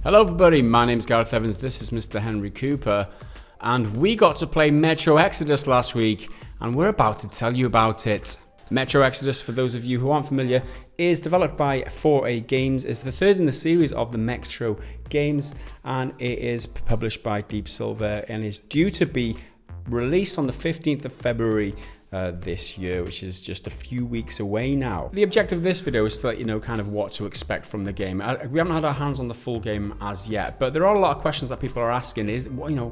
Hello everybody, my name's Gareth Evans, this is Mr. Henry Cooper, and we got to play Metro Exodus last week, and we're about to tell you about it. Metro Exodus, for those of you who aren't familiar, is developed by 4A Games. It's the third in the series of the Metro games, and it is published by Deep Silver and is due to be released on the 15th of February this year, which is just a few weeks away now. The objective of this video is to let you know kind of what to expect from the game. We haven't had our hands on the full game as yet, but there are a lot of questions that people are asking.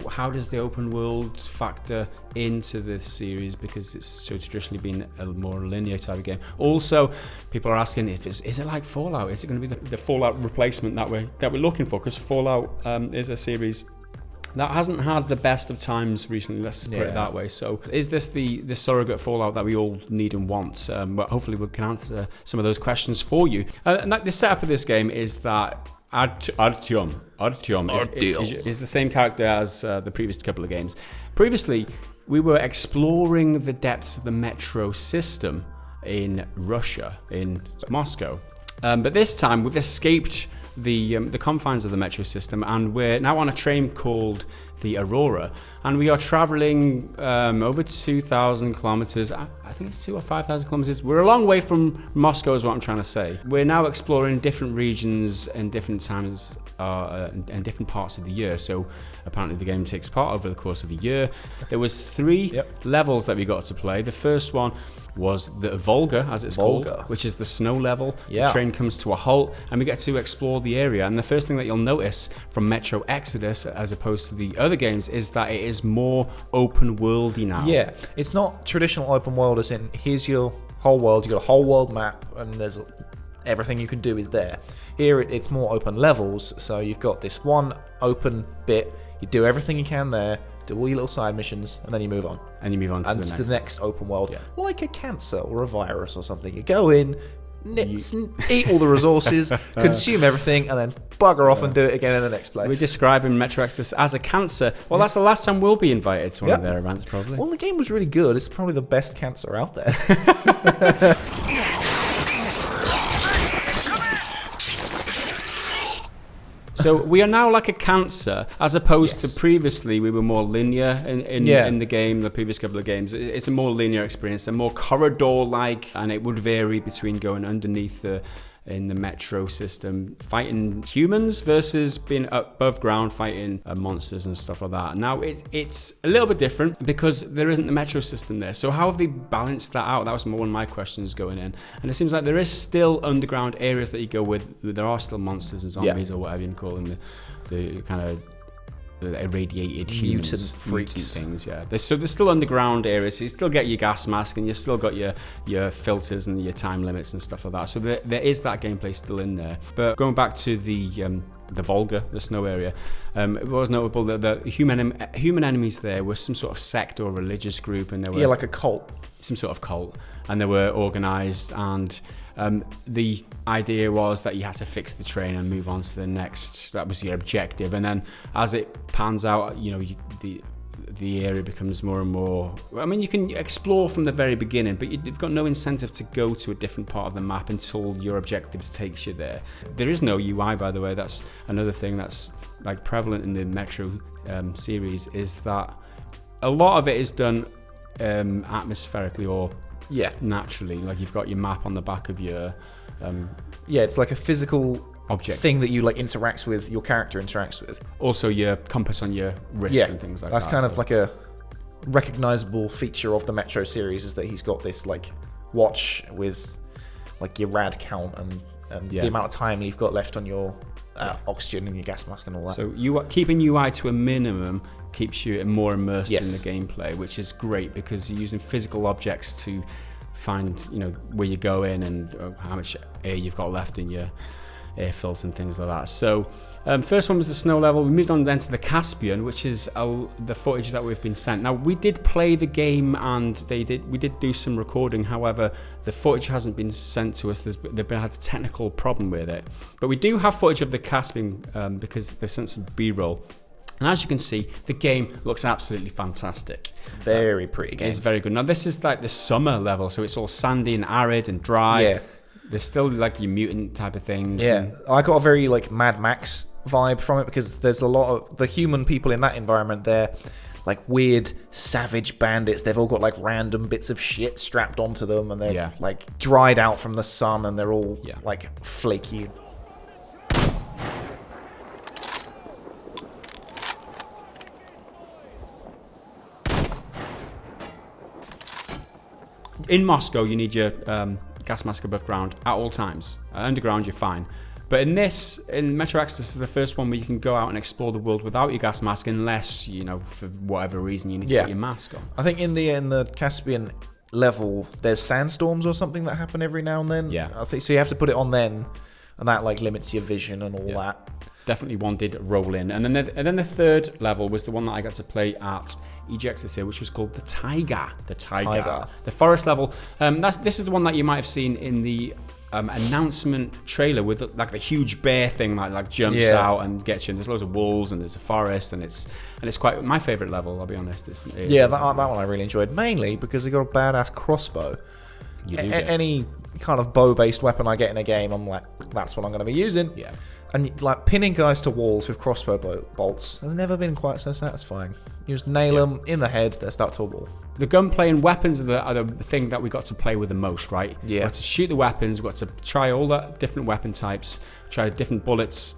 How does the open world factor into this series, because it's so traditionally been a more linear type of game. Also, people are asking if is it like Fallout? Is it going to be the Fallout replacement that we're looking for? Because Fallout is a series that hasn't had the best of times recently, let's put it that way. So is this the surrogate Fallout that we all need and want? But hopefully we can answer some of those questions for you. And the setup of this game is that Artyom is the same character as the previous couple of games. Previously, we were exploring the depths of the Metro system in Russia, in Moscow. But this time we've escaped the confines of the Metro system, and we're now on a train called the Aurora, and we are traveling over 2,000 kilometers. I think it's 2,000 or 5,000 kilometers. We're a long way from Moscow is what I'm trying to say. We're now exploring different regions and different times and different parts of the year. So apparently the game takes part over the course of a year. There was 3 levels that we got to play. The first one was the Volga, as it's called, which is the snow level. The train comes to a halt and we get to explore the area. And the first thing that you'll notice from Metro Exodus, as opposed to the other games, is that it is more open worldy now. Yeah, it's not traditional open world as in here's your whole world, you got a whole world map and there's everything you can do is there. Here it's more open levels, so you've got this one open bit, you do everything you can there, do all your little side missions, and then you move on. And you move on to the next open world. Yeah. Like a cancer or a virus or something. You go in, eat all the resources, consume everything, and then bugger off and do it again in the next place. We're describing Metro Exodus as a cancer. Well, that's the last time we'll be invited to one of their events, probably. Well, the game was really good. It's probably the best cancer out there. So we are now like a cancer, as opposed to previously we were more linear in the game, the previous couple of games. It's a more linear experience, a more corridor-like, and it would vary between going underneath in the Metro system, fighting humans versus being above ground fighting monsters and stuff like that. Now it's a little bit different because there isn't the Metro system there. So how have they balanced that out? That was one of my questions going in. And it seems like there is still underground areas that you go with. There are still monsters and zombies or whatever you can call them, the kind of irradiated humans, mutant things. There's still underground areas, so you still get your gas mask and you've still got your filters and your time limits and stuff like that, so there is that gameplay still in there. But going back to the Volga, the snow area, it was notable that the human enemies there were some sort of sect or religious group, and they were like a cult, some sort of cult, and they were organized, and the idea was that you had to fix the train and move on to the next. That was your objective. And then as it pans out, the area becomes more and more... I mean, you can explore from the very beginning, but you've got no incentive to go to a different part of the map until your objectives takes you there. There is no UI, by the way. That's another thing that's like prevalent in the Metro series, is that a lot of it is done atmospherically or naturally. Like you've got your map on the back of your it's like a physical object thing that you like interacts with, your character interacts with. Also your compass on your wrist and things like that. That's kind of like a recognizable feature of the Metro series, is that he's got this like watch with like your rad count and the amount of time you've got left on your oxygen and your gas mask and all that. So keeping UI to a minimum keeps you more immersed in the gameplay, which is great because you're using physical objects to find where you're going and how much air you've got left in your air filter and things like that. So first one was the snow level. We moved on then to the Caspian, which is the footage that we've been sent. Now we did play the game and we did do some recording. However, the footage hasn't been sent to us. They've had a technical problem with it, but we do have footage of the Caspian because they've sent some B-roll. And as you can see, the game looks absolutely fantastic. Very pretty game. It's very good. Now this is like the summer level, so it's all sandy and arid and dry. Yeah. There's still like your mutant type of things. Yeah, I got a very like Mad Max vibe from it, because there's a lot of the human people in that environment. They're like weird savage bandits. They've all got like random bits of shit strapped onto them, and they're like dried out from the sun, and they're all like flaky. In Moscow, you need your gas mask above ground at all times. Underground, you're fine. But in Metro Exodus is the first one where you can go out and explore the world without your gas mask, unless, for whatever reason, you need to get your mask on. I think in the Caspian level, there's sandstorms or something that happen every now and then. Yeah. I think so. You have to put it on then, and that like limits your vision and all that. Definitely one did roll in. And then the third level was the one that I got to play at EGX this year, which was called the Taiga. The forest level. This is the one that you might have seen in the announcement trailer with like the huge bear thing that like jumps out and gets you. And there's loads of wolves and there's a forest, and it's quite my favorite level, I'll be honest. That one I really enjoyed, mainly because they got a badass crossbow. You do any kind of bow-based weapon I get in a game, I'm like, that's what I'm going to be using. Yeah. And like pinning guys to walls with crossbow bolts has never been quite so satisfying. You just nail them in the head, they start to wall. The gunplay and weapons are the thing that we got to play with the most, right? Yeah. We got to shoot the weapons, we got to try all the different weapon types, try different bullets.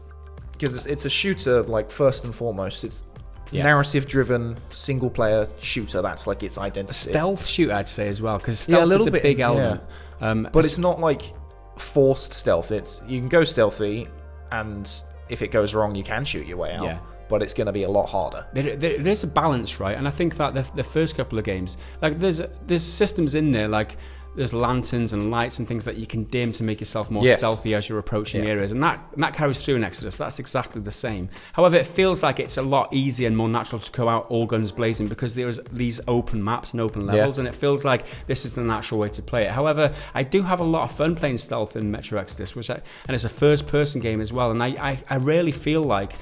Because it's a shooter, like, first and foremost. It's narrative-driven, single-player shooter. That's like its identity. A stealth shooter, I'd say, as well, because stealth is a big element. But it's not like forced stealth. You can go stealthy, and if it goes wrong, you can shoot your way out. Yeah. But it's going to be a lot harder. There's a balance, right? And I think that the first couple of games, like there's systems in there, like there's lanterns and lights and things that you can dim to make yourself more stealthy as you're approaching areas, and that carries through in Exodus. That's exactly the same. However, it feels like it's a lot easier and more natural to go out all guns blazing because there's these open maps and open levels, and it feels like this is the natural way to play it. However, I do have a lot of fun playing stealth in Metro Exodus, and it's a first-person game as well, and I rarely feel like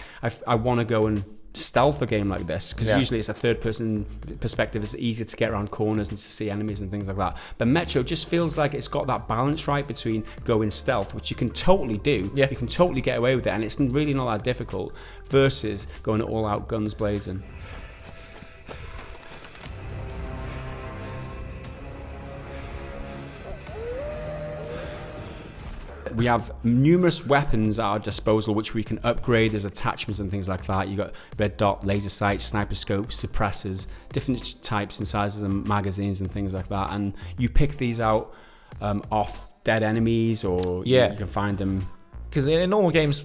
I want to go and stealth a game like this, because usually it's a third person perspective. It's easier to get around corners and to see enemies and things like that, but Metro just feels like it's got that balance right between going stealth, which you can totally do, you can totally get away with it, and it's really not that difficult, versus going all out guns blazing. We have numerous weapons at our disposal which we can upgrade. There's attachments and things like that. You got red dot, laser sights, sniper scopes, suppressors, different types and sizes and magazines and things like that. And you pick these out off dead enemies, or you can find them. Because in normal games,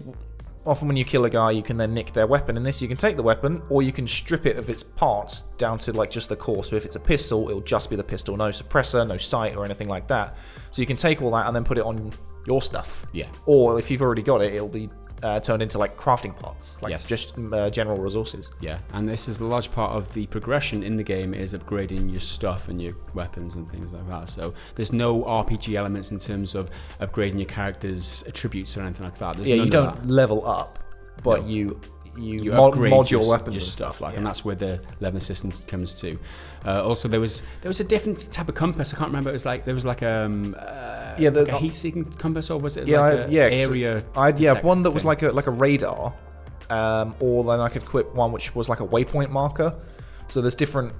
often when you kill a guy, you can then nick their weapon. In this, you can take the weapon, or you can strip it of its parts down to like just the core. So if it's a pistol, it'll just be the pistol, no suppressor, no sight or anything like that. So you can take all that and then put it on your stuff. Yeah. Or if you've already got it, it'll be turned into like crafting parts, like just general resources. Yeah, and this is a large part of the progression in the game, is upgrading your stuff and your weapons and things like that. So there's no RPG elements in terms of upgrading your character's attributes or anything like that. There's you don't level up, but you upgrade mod your weapons and stuff, and that's where the leveling system comes to. Also, there was a different type of compass. I can't remember. It was like there was like a heat-seeking compass, or was it area? One that was like a radar, or then I could equip one which was like a waypoint marker. So there's different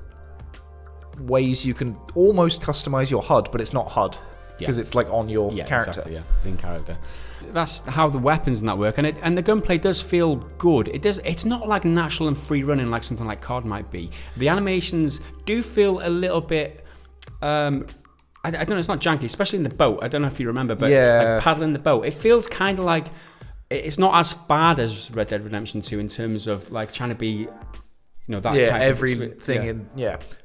ways you can almost customize your HUD, but it's not HUD. Because it's like on your character. Exactly, it's in character. That's how the weapons and that work, and the gunplay does feel good. It's not like natural and free running like something like COD might be. The animations do feel a little bit. I don't know. It's not janky, especially in the boat. I don't know if you remember, but like paddling the boat, it feels kind of like it's not as bad as Red Dead Redemption 2 in terms of like trying to be. That kind everything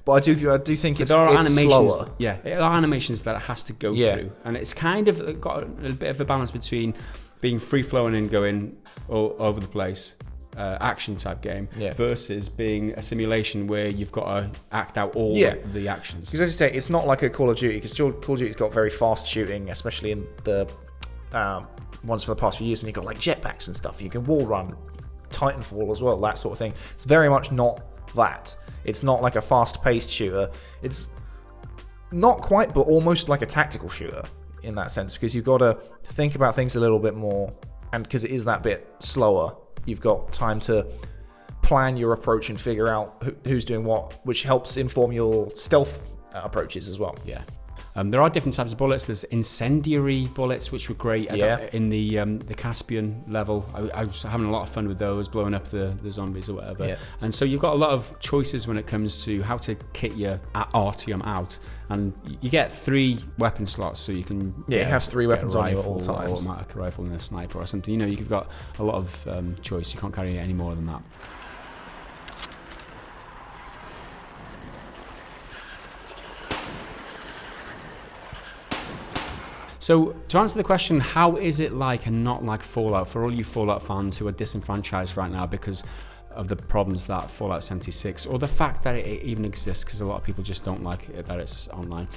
but I do think it's slower. There are animations that it has to go through, and it's kind of got a bit of a balance between being free flowing and going all over the place, action type game, versus being a simulation where you've got to act out all the actions. Because as you say, it's not like a Call of Duty, because Call of Duty's got very fast shooting, especially in the ones for the past few years when you've got like jetpacks and stuff. You can wall run. Titanfall as well, that sort of thing. It's very much not that. It's not like a fast-paced shooter. It's not quite, but almost like a tactical shooter in that sense, because you've got to think about things a little bit more, and because it is that bit slower, You've got time to plan your approach and figure out who's doing what, which helps inform your stealth approaches as well. Yeah. There are different types of bullets. There's incendiary bullets, which were great in the Caspian level. I was having a lot of fun with those, blowing up the zombies or whatever. Yeah. And so you've got a lot of choices when it comes to how to kit your Artyom out. And you get 3 weapon slots, so you can have 3 weapons on you at all times. Automatic rifle and a sniper or something. You've got a lot of choice. You can't carry any more than that. So to answer the question, how is it like and not like Fallout, for all you Fallout fans who are disenfranchised right now because of the problems that Fallout 76, or the fact that it even exists, because a lot of people just don't like it, that it's online.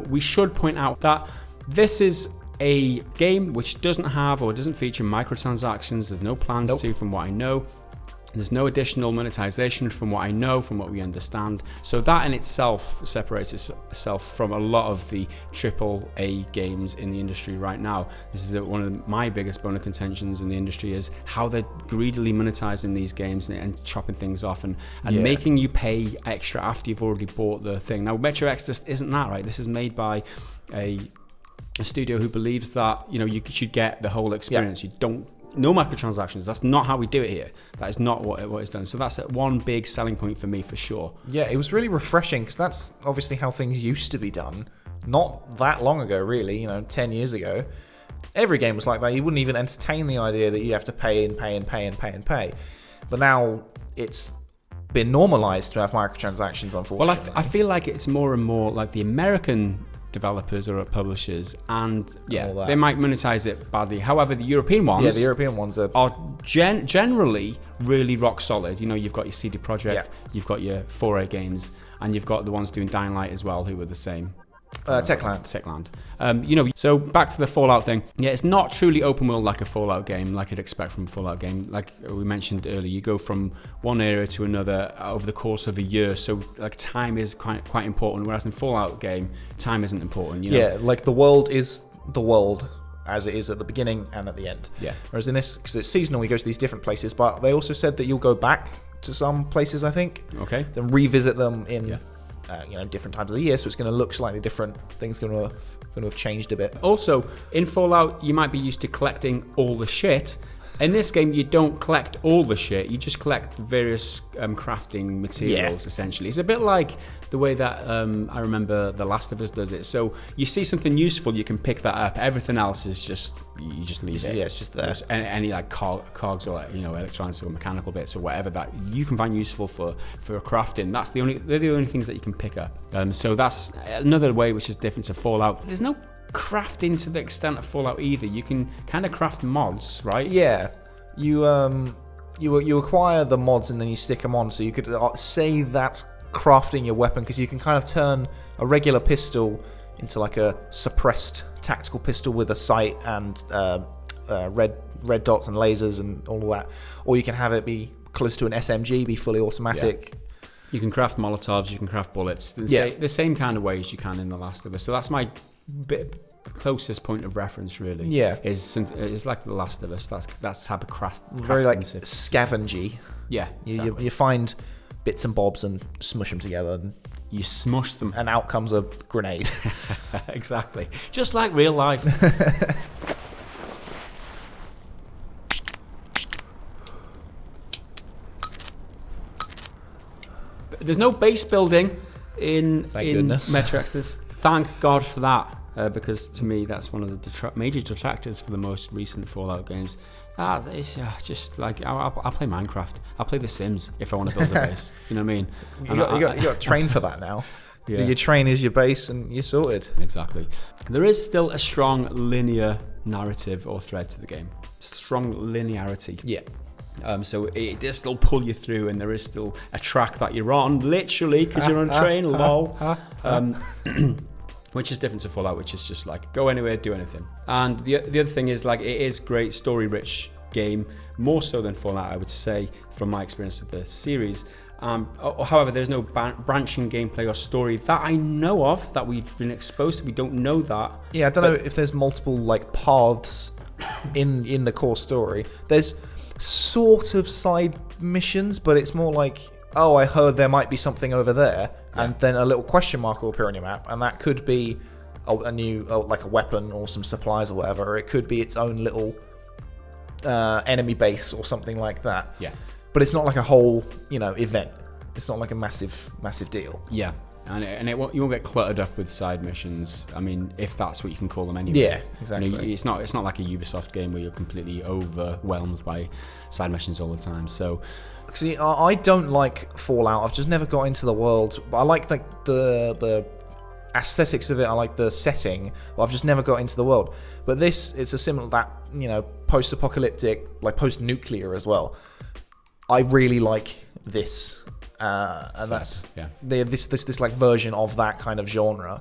We should point out that this is a game which doesn't have or doesn't feature microtransactions. There's no plans to, from what I know. There's no additional monetization from what I know, from what we understand. So that in itself separates itself from a lot of the AAA games in the industry right now. This is one of my biggest bone of contentions in the industry, is how they're greedily monetizing these games and chopping things off and making you pay extra after you've already bought the thing. Now, Metro Exodus isn't that, right? This is made by a studio who believes that you should get the whole experience. No microtransactions. That's not how we do it here. That is not what is done. So that's one big selling point for me, for sure. Yeah, it was really refreshing, because that's obviously how things used to be done. Not that long ago, really. 10 years ago. Every game was like that. You wouldn't even entertain the idea that you have to pay and pay and pay and pay and pay. But now it's been normalized to have microtransactions, unfortunately. Well, I feel like it's more and more like the American developers or publishers, and they might monetize it badly. However, the European ones, are generally really rock solid. You've got your CD Projekt, you've got your 4A Games, and you've got the ones doing Dying Light as well, who were the same. Techland. So back to the Fallout thing. Yeah, it's not truly open world like a Fallout game, like you'd expect from a Fallout game. Like we mentioned earlier, you go from one area to another over the course of a year. So like time is quite important. Whereas in Fallout game, time isn't important. Yeah, like the world is the world as it is at the beginning and at the end. Yeah. Whereas in this, because it's seasonal, you go to these different places. But they also said that you'll go back to some places, I think. Okay. Then revisit them in. Different times of the year, so it's going to look slightly different. Things going to have changed a bit. Also, in Fallout, you might be used to collecting all the shit. In this game, you don't collect all the shit. You just collect various crafting materials, essentially. It's a bit like the way that I remember The Last of Us does it. So you see something useful, you can pick that up. Everything else is you just leave it. Yeah, it's just there. Any like cogs or electronics or mechanical bits or whatever that you can find useful for crafting. They're the only things that you can pick up. So that's another way which is different to Fallout. There's no crafting to the extent of Fallout either. You can kind of craft mods, right? Yeah, you acquire the mods and then you stick them on. So you could say that's crafting your weapon, because you can kind of turn a regular pistol into like a suppressed tactical pistol with a sight and red dots and lasers and all of that, or you can have it be close to an SMG, be fully automatic. Yeah. You can craft Molotovs, you can craft bullets, the same kind of ways you can in The Last of Us. So that's my closest point of reference, really. Yeah, is like The Last of Us. That's type of craft. Very like scavengy. Yeah, exactly. You find bits and bobs and smush them together. And you smush them, and out comes a grenade. Exactly, just like real life. There's no base building in Metro Exodus. Thank God for that, because to me that's one of the major detractors for the most recent Fallout games. That is just like I'll play Minecraft. I'll play The Sims if I want to build a base. You know what I mean? You got to train for that now. Yeah. Your train is your base, and you're sorted. Exactly. There is still a strong linear narrative or thread to the game. Strong linearity. Yeah. So it does still pull you through, and there is still a track that you're on, literally, because you're on a train, lol. Which is different to Fallout, which is just like, go anywhere, do anything. And the other thing is, like, it is great story-rich game, more so than Fallout, I would say, from my experience with the series. However, there's no branching gameplay or story that I know of, that we've been exposed to. We don't know that. Yeah, I don't know if there's multiple like paths in the core story. sort of side missions, but it's more like, oh, I heard there might be something over there, and then a little question mark will appear on your map, and that could be a new, like a weapon or some supplies or whatever, or it could be its own little enemy base or something like that. Yeah. But it's not like a whole, event. It's not like a massive deal. Yeah. And you won't get cluttered up with side missions. I mean, if that's what you can call them anyway. Yeah, exactly. It's not like a Ubisoft game where you're completely overwhelmed by side missions all the time. So, see, I don't like Fallout. I've just never got into the world. I like the aesthetics of it. I like the setting. But I've just never got into the world. But this, it's a similar post-apocalyptic, like post-nuclear as well. I really like this. And that's this like version of that kind of genre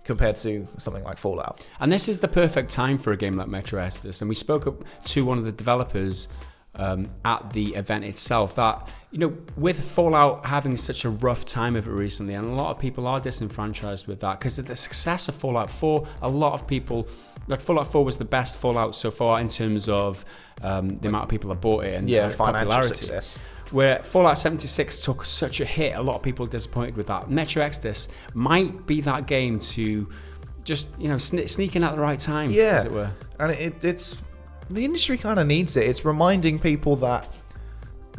compared to something like Fallout. And this is the perfect time for a game like Metro Exodus. And we spoke up to one of the developers at the event itself that, with Fallout having such a rough time of it recently, and a lot of people are disenfranchised with that because of the success of Fallout 4. A lot of people, like Fallout 4 was the best Fallout so far in terms of the amount of people that bought it and financial popularity. success. Where Fallout 76 took such a hit, a lot of people are disappointed with that. Metro Exodus might be that game to just, sneak in at the right time, as it were. And it's the industry kind of needs it. It's reminding people that,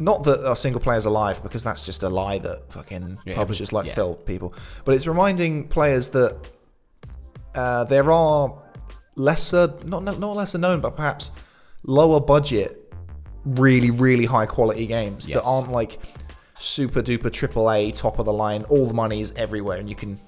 not that a single player's alive, because that's just a lie that fucking publishers like to tell people, but it's reminding players that there are not lesser known, but perhaps lower budget, really, really high quality games that aren't like super duper AAA, top of the line, all the money is everywhere and you can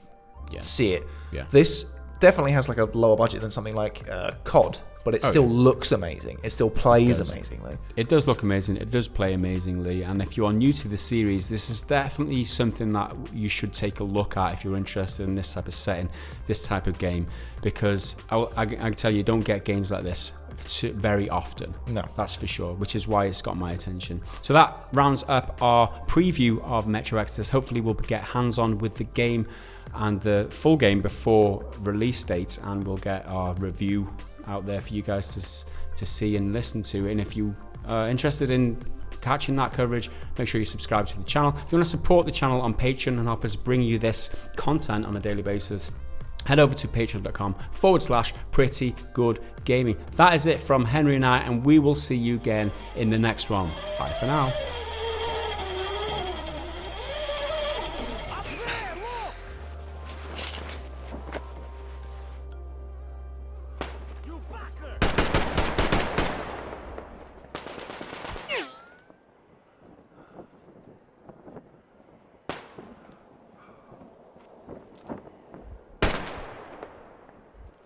see it. Yeah. This definitely has like a lower budget than something like COD, but it still looks amazing. It still plays amazingly. It does look amazing. It does play amazingly. And if you are new to the series, this is definitely something that you should take a look at if you're interested in this type of setting, this type of game, because I can tell you, don't get games like this very often. No, that's for sure, which is why it's got my attention. So that rounds up our preview of Metro Exodus. Hopefully we'll get hands-on with the game and the full game before release date, and we'll get our review out there for you guys to see and listen to. And if you are interested in catching that coverage, make sure you subscribe to the channel. If you want to support the channel on Patreon and help us bring you this content on a daily basis, head over to patreon.com/prettygoodgaming. That is it from Henry and I, and we will see you again in the next one. Bye for now.